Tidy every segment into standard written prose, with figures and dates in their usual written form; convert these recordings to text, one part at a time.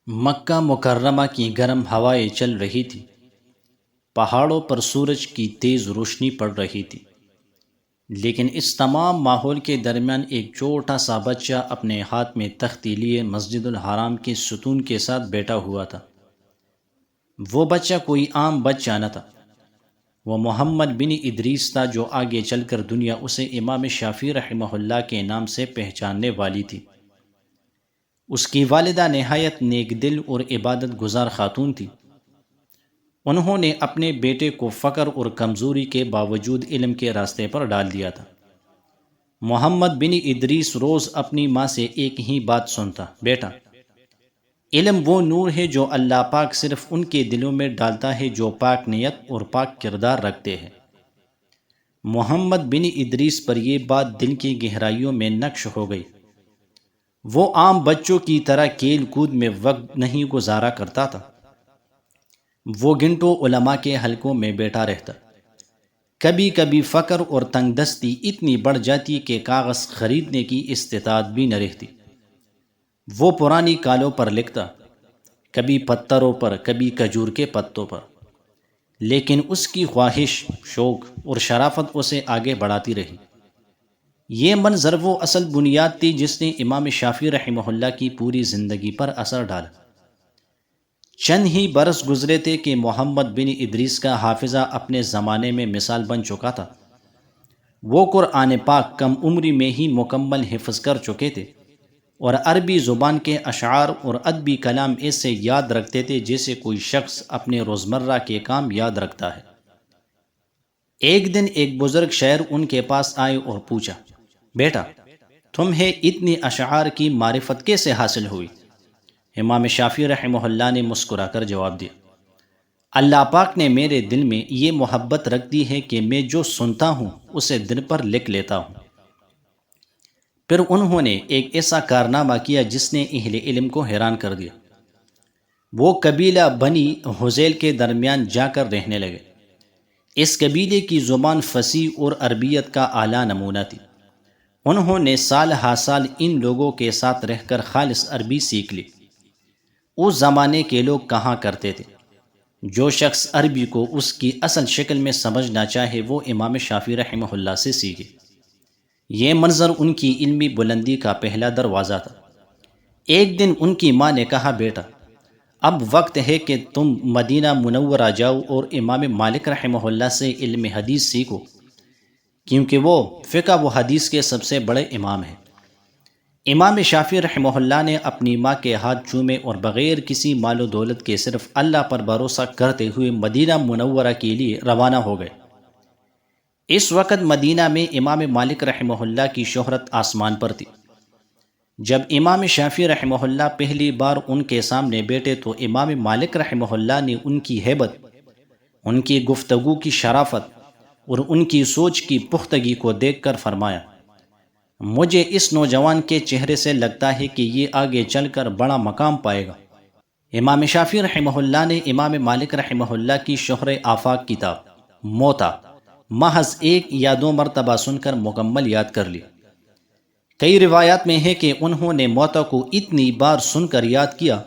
مکہ مکرمہ کی گرم ہوائیں چل رہی تھی، پہاڑوں پر سورج کی تیز روشنی پڑ رہی تھی، لیکن اس تمام ماحول کے درمیان ایک چھوٹا سا بچہ اپنے ہاتھ میں تختی لیے مسجد الحرام کے ستون کے ساتھ بیٹھا ہوا تھا۔ وہ بچہ کوئی عام بچہ نہ تھا، وہ محمد بن ادریس تھا، جو آگے چل کر دنیا اسے امام شافعی رحمہ اللہ کے نام سے پہچاننے والی تھی۔ اس کی والدہ نہایت نیک دل اور عبادت گزار خاتون تھی۔ انہوں نے اپنے بیٹے کو فقر اور کمزوری کے باوجود علم کے راستے پر ڈال دیا تھا۔ محمد بن ادریس روز اپنی ماں سے ایک ہی بات سنتا: بیٹا، علم وہ نور ہے جو اللہ پاک صرف ان کے دلوں میں ڈالتا ہے جو پاک نیت اور پاک کردار رکھتے ہیں۔ محمد بن ادریس پر یہ بات دل کی گہرائیوں میں نقش ہو گئی۔ وہ عام بچوں کی طرح کھیل کود میں وقت نہیں گزارا کرتا تھا، وہ گھنٹوں علماء کے حلقوں میں بیٹھا رہتا۔ کبھی کبھی فقر اور تنگ دستی اتنی بڑھ جاتی کہ کاغذ خریدنے کی استطاعت بھی نہ رہتی۔ وہ پرانی کالوں پر لکھتا، کبھی پتھروں پر، کبھی کھجور کے پتوں پر، لیکن اس کی خواہش، شوق اور شرافت اسے آگے بڑھاتی رہی۔ یہ منظر وہ اصل بنیاد تھی جس نے امام شافعی رحمہ اللہ کی پوری زندگی پر اثر ڈالا۔ چند ہی برس گزرے تھے کہ محمد بن ادریس کا حافظہ اپنے زمانے میں مثال بن چکا تھا۔ وہ قرآن پاک کم عمری میں ہی مکمل حفظ کر چکے تھے اور عربی زبان کے اشعار اور ادبی کلام ایسے یاد رکھتے تھے جیسے کوئی شخص اپنے روزمرہ کے کام یاد رکھتا ہے۔ ایک دن ایک بزرگ شاعر ان کے پاس آئے اور پوچھا: بیٹا، تمہیں اتنی اشعار کی معرفت کیسے حاصل ہوئی؟ امام شافعی رحمہ اللہ نے مسکرا کر جواب دیا: اللہ پاک نے میرے دل میں یہ محبت رکھ دی ہے کہ میں جو سنتا ہوں اسے دل پر لکھ لیتا ہوں۔ پھر انہوں نے ایک ایسا کارنامہ کیا جس نے اہل علم کو حیران کر دیا۔ وہ قبیلہ بنی حذیل کے درمیان جا کر رہنے لگے۔ اس قبیلے کی زبان فصیح اور عربیت کا اعلیٰ نمونہ تھی۔ انہوں نے سال ہا سال ان لوگوں کے ساتھ رہ کر خالص عربی سیکھ لی۔ اس زمانے کے لوگ کہا کرتے تھے، جو شخص عربی کو اس کی اصل شکل میں سمجھنا چاہے وہ امام شافعی رحمہ اللہ سے سیکھے۔ یہ منظر ان کی علمی بلندی کا پہلا دروازہ تھا۔ ایک دن ان کی ماں نے کہا: بیٹا، اب وقت ہے کہ تم مدینہ منورہ جاؤ اور امام مالک رحمہ اللہ سے علم حدیث سیکھو، کیونکہ وہ فقہ و حدیث کے سب سے بڑے امام ہیں۔ امام شافعی رحمہ اللہ نے اپنی ماں کے ہاتھ چومے اور بغیر کسی مال و دولت کے صرف اللہ پر بھروسہ کرتے ہوئے مدینہ منورہ کے لیے روانہ ہو گئے۔ اس وقت مدینہ میں امام مالک رحمہ اللہ کی شہرت آسمان پر تھی۔ جب امام شافعی رحمہ اللہ پہلی بار ان کے سامنے بیٹھے تو امام مالک رحمہ اللہ نے ان کی ہیبت، ان کی گفتگو کی شرافت اور ان کی سوچ کی پختگی کو دیکھ کر فرمایا: مجھے اس نوجوان کے چہرے سے لگتا ہے کہ یہ آگے چل کر بڑا مقام پائے گا۔ امام شافعی رحمہ اللہ نے امام مالک رحمہ اللہ کی شہر آفاق کتاب موطا محض 1 یا 2 مرتبہ سن کر مکمل یاد کر لی۔ کئی روایات میں ہے کہ انہوں نے موطا کو اتنی بار سن کر یاد کیا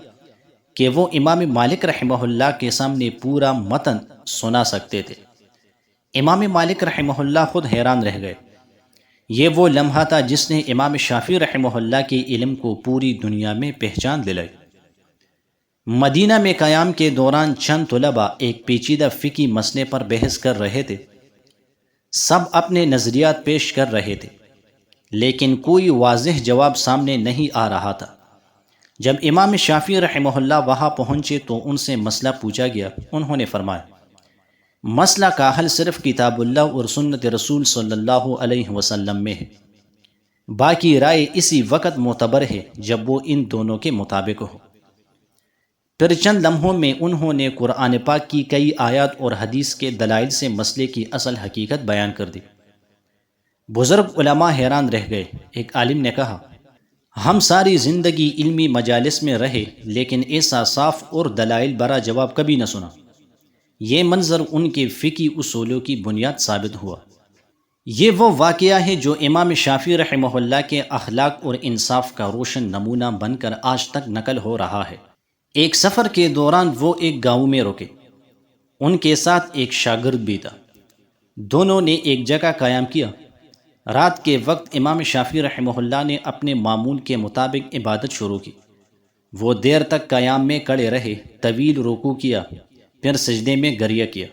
کہ وہ امام مالک رحمہ اللہ کے سامنے پورا متن سنا سکتے تھے۔ امام مالک رحمہ اللہ خود حیران رہ گئے۔ یہ وہ لمحہ تھا جس نے امام شافعی رحمہ اللہ کے علم کو پوری دنیا میں پہچان دلائی۔ مدینہ میں قیام کے دوران چند طلباء ایک پیچیدہ فقہی مسئلے پر بحث کر رہے تھے۔ سب اپنے نظریات پیش کر رہے تھے، لیکن کوئی واضح جواب سامنے نہیں آ رہا تھا۔ جب امام شافعی رحمہ اللہ وہاں پہنچے تو ان سے مسئلہ پوچھا گیا۔ انہوں نے فرمایا: مسئلہ کا حل صرف کتاب اللہ اور سنت رسول صلی اللہ علیہ وسلم میں ہے، باقی رائے اسی وقت معتبر ہے جب وہ ان دونوں کے مطابق ہو۔ پھر چند لمحوں میں انہوں نے قرآن پاک کی کئی آیات اور حدیث کے دلائل سے مسئلے کی اصل حقیقت بیان کر دی۔ بزرگ علماء حیران رہ گئے۔ ایک عالم نے کہا: ہم ساری زندگی علمی مجالس میں رہے لیکن ایسا صاف اور دلائل بھرا جواب کبھی نہ سنا۔ یہ منظر ان کے فقہی اصولوں کی بنیاد ثابت ہوا۔ یہ وہ واقعہ ہے جو امام شافعی رحمہ اللہ کے اخلاق اور انصاف کا روشن نمونہ بن کر آج تک نقل ہو رہا ہے۔ ایک سفر کے دوران وہ ایک گاؤں میں رکے۔ ان کے ساتھ ایک شاگرد بھی تھا۔ دونوں نے ایک جگہ قیام کیا۔ رات کے وقت امام شافعی رحمہ اللہ نے اپنے معمول کے مطابق عبادت شروع کی۔ وہ دیر تک قیام میں کھڑے رہے، طویل رکوع کیا، پھر سجدے میں گریہ کیا۔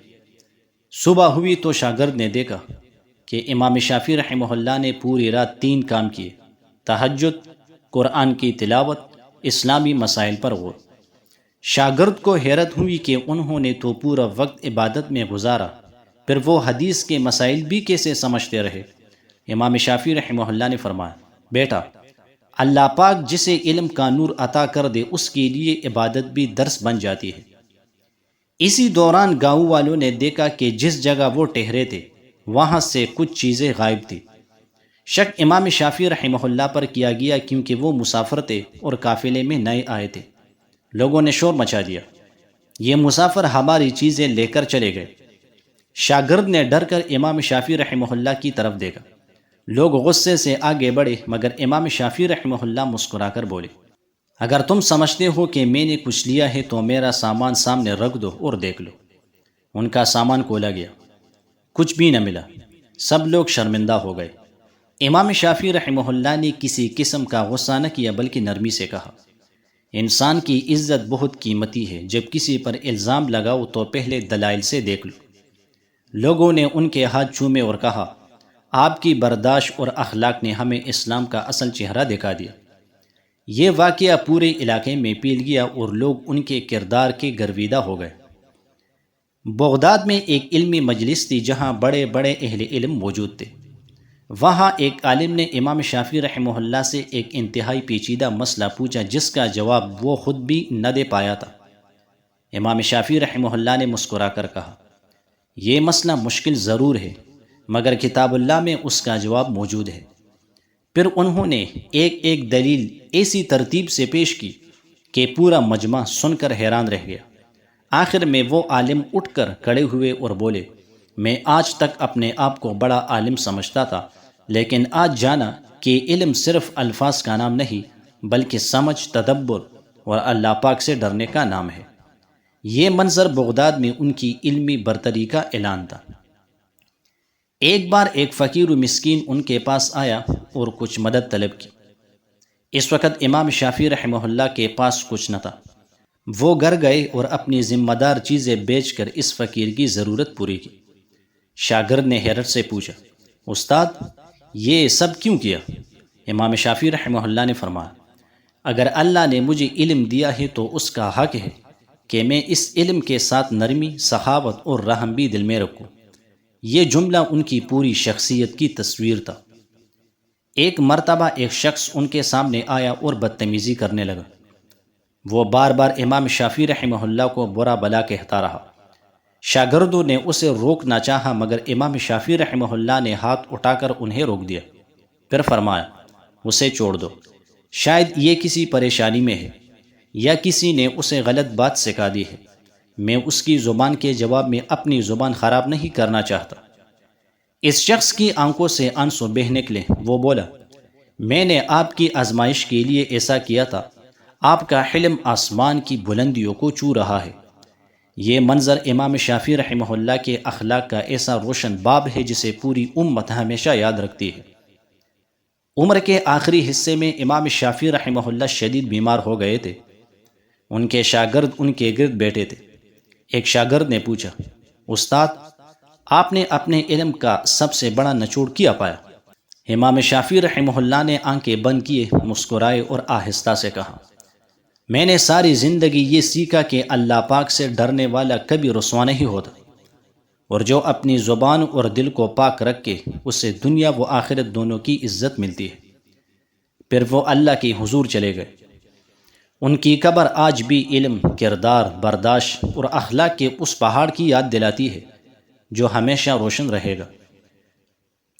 صبح ہوئی تو شاگرد نے دیکھا کہ امام شافعی رحمہ اللہ نے پوری رات 3 کام کیے: تہجد، قرآن کی تلاوت، اسلامی مسائل پر غور۔ شاگرد کو حیرت ہوئی کہ انہوں نے تو پورا وقت عبادت میں گزارا، پھر وہ حدیث کے مسائل بھی کیسے سمجھتے رہے؟ امام شافعی رحمہ اللہ نے فرمایا، بیٹا، اللہ پاک جسے علم کا نور عطا کر دے اس کے لیے عبادت بھی درس بن جاتی ہے۔ اسی دوران گاؤں والوں نے دیکھا کہ جس جگہ وہ ٹھہرے تھے وہاں سے کچھ چیزیں غائب تھیں۔ شک امام شافعی رحمہ اللہ پر کیا گیا کیونکہ وہ مسافر تھے اور قافلے میں نئے آئے تھے۔ لوگوں نے شور مچا دیا، یہ مسافر ہماری چیزیں لے کر چلے گئے۔ شاگرد نے ڈر کر امام شافعی رحمہ اللہ کی طرف دیکھا۔ لوگ غصے سے آگے بڑھے مگر امام شافعی رحمہ اللہ مسکرا کر بولے، اگر تم سمجھتے ہو کہ میں نے کچھ لیا ہے تو میرا سامان سامنے رکھ دو اور دیکھ لو۔ ان کا سامان کھولا گیا، کچھ بھی نہ ملا۔ سب لوگ شرمندہ ہو گئے۔ امام شافعی رحمہ اللہ نے کسی قسم کا غصہ نہ کیا بلکہ نرمی سے کہا، انسان کی عزت بہت قیمتی ہے، جب کسی پر الزام لگاؤ تو پہلے دلائل سے دیکھ لو۔ لوگوں نے ان کے ہاتھ چومے اور کہا، آپ کی برداشت اور اخلاق نے ہمیں اسلام کا اصل چہرہ دکھا دیا۔ یہ واقعہ پورے علاقے میں پھیل گیا اور لوگ ان کے کردار کے گرویدہ ہو گئے۔ بغداد میں ایک علمی مجلس تھی جہاں بڑے بڑے اہل علم موجود تھے۔ وہاں ایک عالم نے امام شافعی رحمہ اللہ سے ایک انتہائی پیچیدہ مسئلہ پوچھا جس کا جواب وہ خود بھی نہ دے پایا تھا۔ امام شافعی رحمہ اللہ نے مسکرا کر کہا، یہ مسئلہ مشکل ضرور ہے مگر کتاب اللہ میں اس کا جواب موجود ہے۔ پھر انہوں نے ایک ایک دلیل ایسی ترتیب سے پیش کی کہ پورا مجمع سن کر حیران رہ گیا۔ آخر میں وہ عالم اٹھ کر کھڑے ہوئے اور بولے، میں آج تک اپنے آپ کو بڑا عالم سمجھتا تھا، لیکن آج جانا کہ علم صرف الفاظ کا نام نہیں بلکہ سمجھ، تدبر اور اللہ پاک سے ڈرنے کا نام ہے۔ یہ منظر بغداد میں ان کی علمی برتری کا اعلان تھا۔ ایک بار ایک فقیر و مسکین ان کے پاس آیا اور کچھ مدد طلب کی۔ اس وقت امام شافعی رحمہ اللہ کے پاس کچھ نہ تھا۔ وہ گھر گئے اور اپنی ذمہ دار چیزیں بیچ کر اس فقیر کی ضرورت پوری کی۔ شاگرد نے حیرت سے پوچھا، استاد یہ سب کیوں کیا؟ امام شافعی رحمہ اللہ نے فرمایا، اگر اللہ نے مجھے علم دیا ہے تو اس کا حق ہے کہ میں اس علم کے ساتھ نرمی، سخاوت اور رحم بھی دل میں رکھوں۔ یہ جملہ ان کی پوری شخصیت کی تصویر تھا۔ ایک مرتبہ ایک شخص ان کے سامنے آیا اور بدتمیزی کرنے لگا۔ وہ بار بار امام شافعی رحمہ اللہ کو برا بلا کہتا رہا۔ شاگردوں نے اسے روکنا چاہا مگر امام شافعی رحمہ اللہ نے ہاتھ اٹھا کر انہیں روک دیا۔ پھر فرمایا، اسے چھوڑ دو، شاید یہ کسی پریشانی میں ہے یا کسی نے اسے غلط بات سکھا دی ہے۔ میں اس کی زبان کے جواب میں اپنی زبان خراب نہیں کرنا چاہتا۔ اس شخص کی آنکھوں سے آنسو بہہ نکلے۔ وہ بولا، میں نے آپ کی آزمائش کے لیے ایسا کیا تھا، آپ کا حلم آسمان کی بلندیوں کو چھو رہا ہے۔ یہ منظر امام شافعی رحمہ اللہ کے اخلاق کا ایسا روشن باب ہے جسے پوری امت ہمیشہ یاد رکھتی ہے۔ عمر کے آخری حصے میں امام شافعی رحمہ اللہ شدید بیمار ہو گئے تھے۔ ان کے شاگرد ان کے گرد بیٹھے تھے۔ ایک شاگرد نے پوچھا، استاد آپ نے اپنے علم کا سب سے بڑا نچوڑ کیا پایا؟ امام شافعی رحمہ اللہ نے آنکھیں بند کیے، مسکرائے اور آہستہ سے کہا، میں نے ساری زندگی یہ سیکھا کہ اللہ پاک سے ڈرنے والا کبھی رسوا نہیں ہوتا، اور جو اپنی زبان اور دل کو پاک رکھ کے اسے دنیا و آخرت دونوں کی عزت ملتی ہے۔ پھر وہ اللہ کے حضور چلے گئے۔ ان کی قبر آج بھی علم، کردار، برداشت اور اخلاق کے اس پہاڑ کی یاد دلاتی ہے جو ہمیشہ روشن رہے گا۔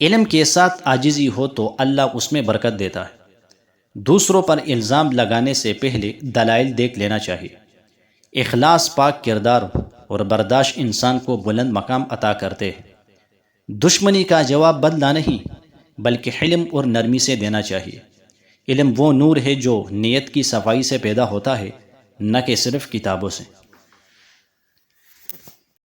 علم کے ساتھ عاجزی ہو تو اللہ اس میں برکت دیتا ہے۔ دوسروں پر الزام لگانے سے پہلے دلائل دیکھ لینا چاہیے۔ اخلاص، پاک کردار اور برداشت انسان کو بلند مقام عطا کرتے ہیں۔ دشمنی کا جواب بدلہ نہیں بلکہ حلم اور نرمی سے دینا چاہیے۔ علم وہ نور ہے جو نیت کی صفائی سے پیدا ہوتا ہے، نہ کہ صرف کتابوں سے۔